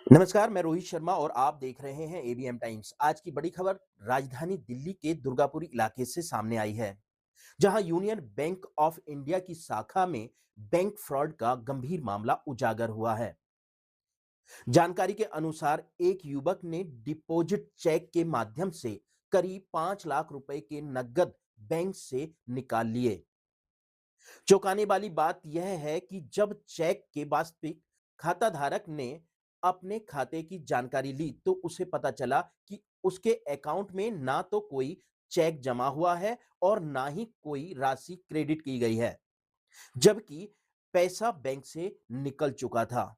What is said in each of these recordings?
नमस्कार, मैं रोहित शर्मा और आप देख रहे हैं एबीएम टाइम्स। आज की बड़ी खबर राजधानी दिल्ली के दुर्गापुरी इलाके से सामने आई है, जहां यूनियन बैंक ऑफ इंडिया की शाखा में बैंक फ्रॉड का गंभीर मामला उजागर हुआ है। जानकारी के अनुसार एक युवक ने डिपॉजिट चेक के माध्यम से करीब 5 लाख रुपए के नकद बैंक से निकाल लिए। चौंकाने वाली बात यह है कि जब चेक के वास्तविक खाता धारक ने अपने खाते की जानकारी ली तो उसे पता चला कि उसके अकाउंट में ना तो कोई चेक जमा हुआ है और ना ही कोई राशि क्रेडिट की गई है, जबकि पैसा बैंक से निकल चुका था।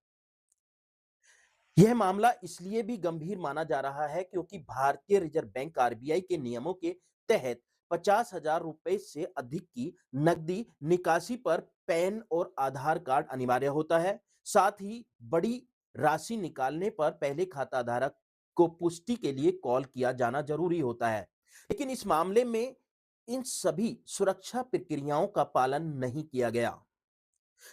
यह मामला इसलिए भी गंभीर माना जा रहा है क्योंकि भारतीय रिजर्व बैंक आरबीआई के नियमों के तहत 50,000 रुपए से अधिक की नकदी निकासी पर पैन और आधार कार्ड अनिवार्य होता है। साथ ही बड़ी राशि निकालने पर पहले खाता धारक को पुष्टि के लिए कॉल किया जाना जरूरी होता है। लेकिन इस मामले में इन सभी सुरक्षा प्रक्रियाओं का पालन नहीं किया गया,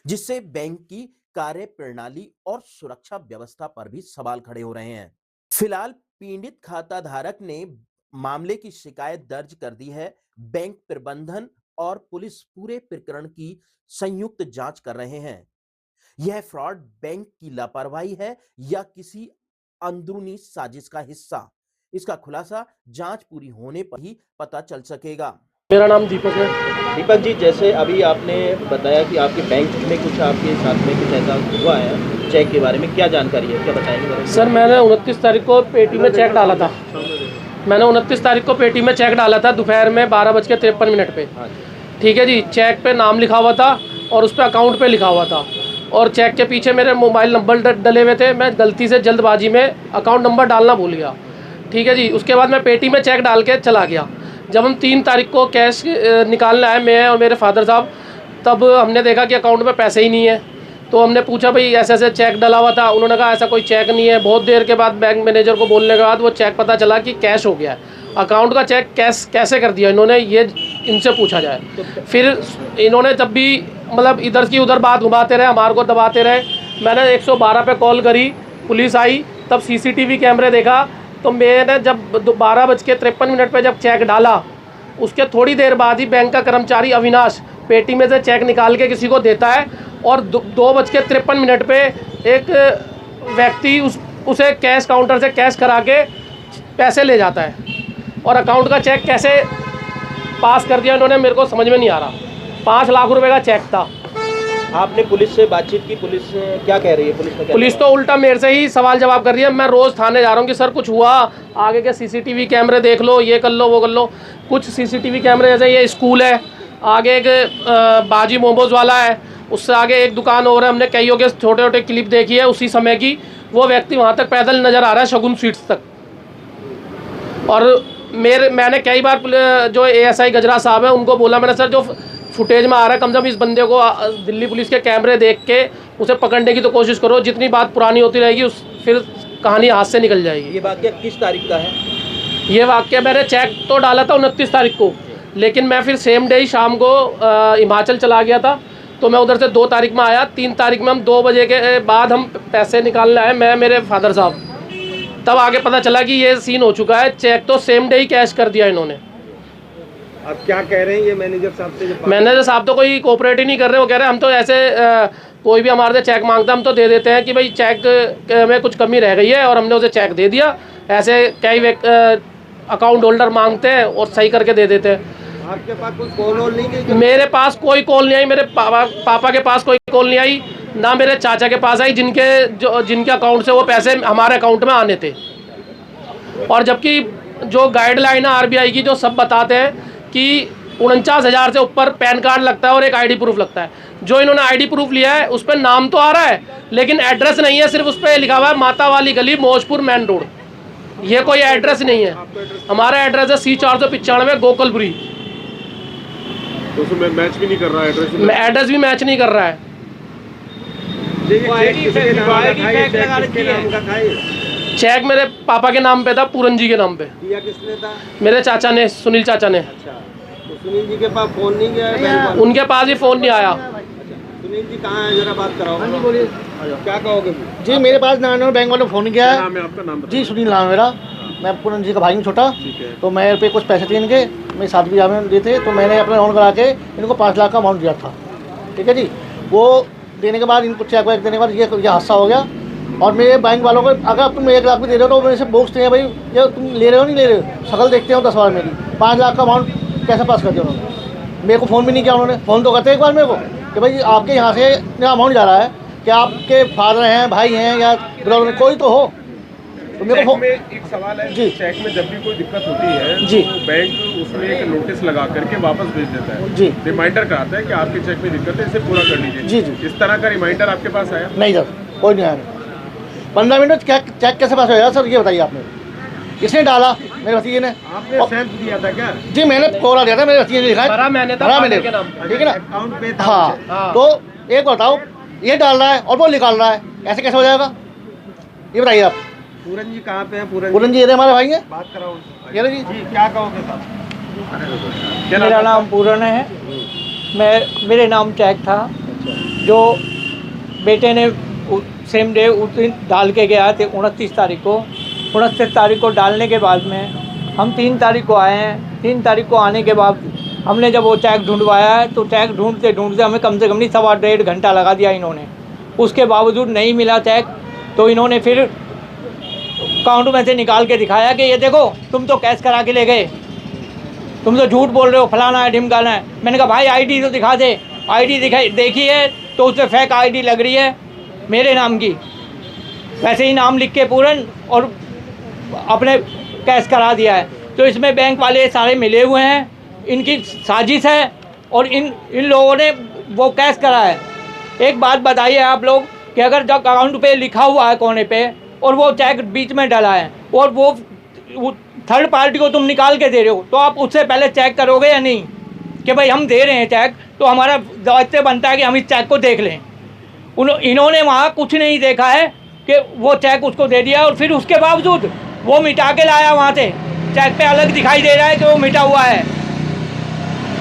जिससे बैंक की कार्य प्रणाली और सुरक्षा व्यवस्था पर भी सवाल खड़े हो रहे हैं। फिलहाल पीड़ित खाता धारक ने मामले की शिकायत दर्ज कर दी है। बैंक प्रबंधन और पुलिस पूरे प्रकरण की संयुक्त जांच कर रहे हैं। यह फ्रॉड बैंक की लापरवाही है या किसी अंदरूनी साजिश का हिस्सा, इसका खुलासा जांच पूरी होने पर ही पता चल सकेगा। मेरा नाम दीपक है। दीपक जी, जैसे अभी आपने बताया कि आपके बैंक में कुछ आपके साथ में कुछ ऐसा हुआ है, चेक के बारे में क्या जानकारी है, क्या बताएंगे? सर, मैंने 29 तारीख को पेटी में चेक डाला था। दोपहर में 12:53 पे। ठीक है जी, चेक पे नाम लिखा हुआ था और उस पर अकाउंट पे लिखा हुआ था और चेक के पीछे मेरे मोबाइल नंबर डले हुए थे। मैं गलती से जल्दबाजी में अकाउंट नंबर डालना भूल गया। ठीक है जी, उसके बाद मैं पेटी में चेक डाल के चला गया। जब हम 3 तारीख को कैश निकालने आए, मैं और मेरे फादर साहब, तब हमने देखा कि अकाउंट में पैसे ही नहीं है। तो हमने पूछा, भाई ऐसे ऐसे चेक डला हुआ था। उन्होंने कहा ऐसा कोई चेक नहीं है। बहुत देर के बाद बैंक मैनेजर को बोलने के बाद वो चेक पता चला कि कैश हो गया है। अकाउंट का चेक कैसे कर दिया इन्होंने, ये इनसे पूछा जाए। फिर इन्होंने जब भी मतलब इधर की उधर बात घुमाते रहे, हमारे को दबाते रहे। मैंने 112 पे कॉल करी, पुलिस आई, तब सीसीटीवी कैमरे देखा। तो मैंने जब 12:53 पे जब चेक डाला, उसके थोड़ी देर बाद ही बैंक का कर्मचारी अविनाश पेटी में से चेक निकाल के किसी को देता है और 2:53 पे एक व्यक्ति उसे कैश काउंटर से कैश करा के पैसे ले जाता है। और अकाउंट का चेक कैसे पास कर दिया इन्होंने, मेरे को समझ में नहीं आ रहा। 5 लाख रुपए का चेक था। आपने पुलिस से बातचीत की? पुलिस क्या कह रही है? पुलिस तो उल्टा मेरे से ही सवाल जवाब कर रही है। मैं रोज़ थाने जा रहा हूँ कि सर कुछ हुआ, आगे के सीसीटीवी कैमरे देख लो, ये कर लो, वो कर लो। कुछ सीसीटीवी कैमरे, जैसे ये स्कूल है, आगे एक बाजी मोमोज वाला है, उससे आगे एक दुकान और है। हमने कईयों के छोटे छोटे क्लिप देखी है उसी समय की। वो व्यक्ति वहाँ तक पैदल नज़र आ रहा है, शगुन स्वीट्स तक। और मैंने कई बार जो ASI गजरा साहब है उनको बोला, मैंने सर जो फुटेज में आ रहा है, कम से कम इस बंदे को दिल्ली पुलिस के कैमरे देख के उसे पकड़ने की तो कोशिश करो। जितनी बात पुरानी होती रहेगी फिर कहानी हाथ से निकल जाएगी। ये वाकया किस तारीख का है? ये वाकया मैंने चेक तो डाला था 29 तारीख को, लेकिन मैं फिर सेम डे ही शाम को हिमाचल चला गया था। तो मैं उधर से 2 तारीख में आया। 3 तारीख में हम 2 बजे के बाद हम पैसे निकालने आए, मैं मेरे फादर साहब। तब आगे पता चला कि ये सीन हो चुका है। चेक तो सेम डे ही कैश कर दिया इन्होंने। अब क्या कह रहे हैं ये मैनेजर साहब से? मैनेजर साहब तो कोई कोऑपरेट ही नहीं कर रहे। वो कह रहे हैं हम तो ऐसे कोई भी हमारे से चेक मांगता हम तो दे देते हैं कि भाई चेक में कुछ कमी रह गई है और हमने उसे चेक दे दिया। ऐसे कई अकाउंट होल्डर मांगते हैं और सही करके दे देते हैं। आपके पास कोई कॉल नहीं गई? मेरे पास कोई कॉल नहीं आई। मेरे पापा के पास कोई कॉल नहीं आई, ना मेरे चाचा के पास आई, जिनके अकाउंट से वो पैसे हमारे अकाउंट में आने थे। और जबकि जो गाइडलाइन है RBI की, जो सब बताते हैं कि 49,000 से ऊपर पैन कार्ड लगता है और एक ID प्रूफ लगता है। जो इन्होंने ID प्रूफ लिया है उस पर नाम तो आ रहा है लेकिन एड्रेस नहीं है। सिर्फ उस पर लिखा हुआ है माता वाली गली, मौजपुर मेन रोड। ये कोई एड्रेस नहीं है। हमारा एड्रेस है C495 गोकुलपुरी। तो उसमें मैच भी नहीं कर रहा है एड्रेस भी मैच नहीं कर रहा है। चेक मेरे पापा के नाम पे था, पूरन जी के नाम पे। दिया किसने था? मेरे चाचा ने, सुनील चाचा ने। अच्छा, तो सुनील जी के पास फोन नहीं गया? उनके पास ही फ़ोन नहीं आया। सुनील जी कहाँ है, जरा बात कराओ। हाँ जी बोलिए। क्या कहोगे? जी मेरे पास नारायण बैंक वालों ने फ़ोन किया क्या है। नाम है आपका? नाम बताओ। जी सुनील नाम है मेरा। मैं पूरन जी का भाई हूँ छोटा। ठीक है। तो मेरे पे कुछ पैसे थे इनके, मेरे साथ भी में दिए थे, तो मैंने अपना लोन करा के इनको 5 लाख का अमाउंट दिया था। ठीक है जी। वो देने के बाद इनको चेक वैक देने के बाद ये हादसा हो गया। और मेरे बैंक वालों को अगर तुम 1 लाख भी दे रहे हो तो मेरे से पूछते हैं भाई ये तुम ले रहे हो नहीं ले रहे हो, शक्ल देखते हो 10 बार मेरी। 5 लाख का अमाउंट कैसे पास कर दिया उन्होंने? मेरे को फ़ोन भी नहीं किया उन्होंने। फ़ोन तो करते एक बार मेरे को कि भाई आपके यहाँ से इतना अमाउंट जा रहा है कि आपके फादर हैं, भाई हैं या ब्रदर कोई तो हो। तो मेरे चेक को में एक सवाल है जी। चेक में जब भी कोई दिक्कत होती है जी। तो बैंक उसमें एक नोटिस लगा करके वापस भेज देता है। जी। रिमाइंडर कराता है कि आपके चेक में दिक्कत है, इसे पूरा कर लीजिए। जी, जी। इस तरह का रिमाइंडर आपके पास आया? नहीं सर, कोई नहीं आया। 15 मिनट में चेक कैसे पास हो जाएगा सर, ये बताइए आपने? किसने डाला? मेरे भतीजे ने। आपने स्टैम्प दिया था क्या? जी मैंने कोरा दिया था, मेरे भतीजे ने लिखा है। भरा मैंने था, भरा फादर मैंने। के नाम पे। ठीक है ना? अकाउंट पे था। हाँ। हाँ। तो एक बताओ, ये डाल रहा है और वो निकाल रहा है, ऐसे कैसे हो जाएगा? ये बताइए आप। पूरन जी कहाँ पे हैं? पूरन जी ये हमारे भाई हैं। बात कराओ। ये लो जी। जी क्या कहोगे साहब? क्या मेरा है नाम पूरन है। मेरे नाम चेक था जो बेटे ने सेम डे उस दिन डाल के गया थे 29 तारीख को। 29 तारीख को डालने के बाद में हम 3 तारीख को आए हैं। 3 तारीख को आने के बाद हमने जब वो चेक ढूंढवाया है तो चेक ढूंढते ढूंढते हमें कम से कम नहीं 1.5 घंटा लगा दिया इन्होंने। उसके बावजूद नहीं मिला चेक, तो इन्होंने फिर अकाउंट में से निकाल के दिखाया कि ये देखो तुम तो कैश करा के ले गए, तुम तो झूठ बोल रहे हो, फलाना है ढिमकाना है। मैंने कहा भाई आईडी तो दिखा दे। आईडी दिखाई देखी है तो उससे फेक आईडी लग रही है मेरे नाम की। वैसे ही नाम लिख के पूरन और अपने कैश करा दिया है। तो इसमें बैंक वाले सारे मिले हुए हैं, इनकी साजिश है और इन लोगों ने वो कैश करा है। एक बात बताइए आप लोग कि अगर जब अकाउंट पे लिखा हुआ है कोने पे और वो चेक बीच में डला है और वो थर्ड पार्टी को तुम निकाल के दे रहे हो, तो आप उससे पहले चेक करोगे या नहीं कि भाई हम दे रहे हैं चेक, तो हमारा दायित्व बनता है कि हम इस चेक को देख लें। इन्होंने वहाँ कुछ नहीं देखा है कि वो चेक उसको दे दिया और फिर उसके बावजूद वो मिटा के लाया वहाँ से। चेक पे अलग दिखाई दे रहा है कि वो मिटा हुआ है।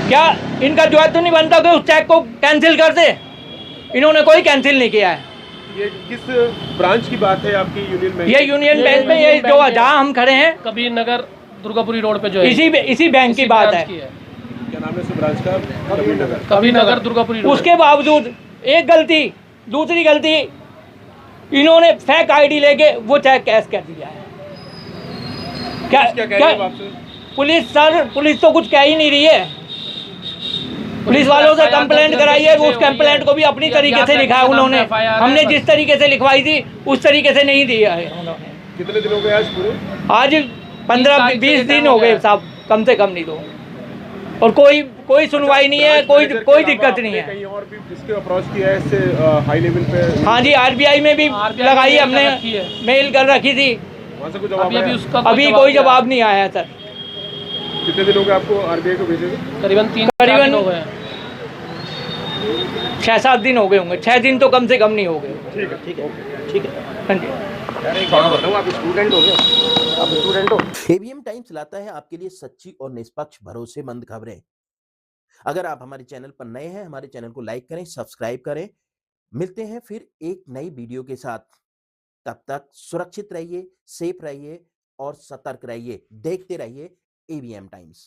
क्या इनका जो है तो नहीं बनता कि उस चेक को कैंसिल कर दे? इन्होंने कोई कैंसिल नहीं किया है। ये किस ब्रांच की बात है आपकी यूनियन बैंक? ये यूनियन बैंक में, ये जो जहाँ हम खड़े हैं कबीर नगर दुर्गापुरी रोड पे जो है इसी बैंक की बात है। क्या नाम है इस ब्रांच का? कबीर नगर। कबीर नगर दुर्गापुरी रोड। उसके बावजूद एक गलती, दूसरी गलती, इन्होंने फेक आईडी लेके वो चेक कैश कर दिया है। क्या कह रही है आपसे? पुलिस सर, पुलिस तो कुछ कह ही नहीं रही है। पुलिस वालों से कंप्लेंट कराई है, उस कंप्लेंट को भी अपनी तरीके से लिखा है उन्होंने। हमने जिस तरीके से लिखवाई थी उस तरीके से नहीं दिया है उन्होंने। कितने दिन हो गए आज पूरे? आज 15-20 दिन हो गए साहब, कम से कम नहीं तो। और कोई सुनवाई नहीं है, कोई दिक्कत नहीं है। कहीं और भी किसके अप्रोच किया है इससे हाई लेवल पे? हाँ जी, आरबीआई में भी लगाई हमने, मेल कर रखी थी। वहाँ से कोई जवाब आया? अभी कोई जवाब नहीं आया सर। कितने दिन हो गए आपको आरबीआई को भेजे? करीबन 3 दिन हो गए। 6-7 दिन हो गए होंगे। 6 दिन तो कम से कम नहीं हो गए। ठीक है ठीक है ठीक है। हाँ जी। यार एक बात बताऊँ, आप स्टूडेंट हो गए? आप स्टूडेंट हो? एबीएम टाइम्स लाता है आपके लिए सच्ची और निष्पक्ष भरोसेमंद खबरें। अगर आप हमारे चैनल पर नए हैं, हमारे चैनल को लाइक करें, सब्सक्राइब करें। मिलते हैं फिर एक नई वीडियो के साथ। तब तक सुरक्षित रहिए, सेफ रहिए और सतर्क रहिए। देखते रहिए एबीएम टाइम्स।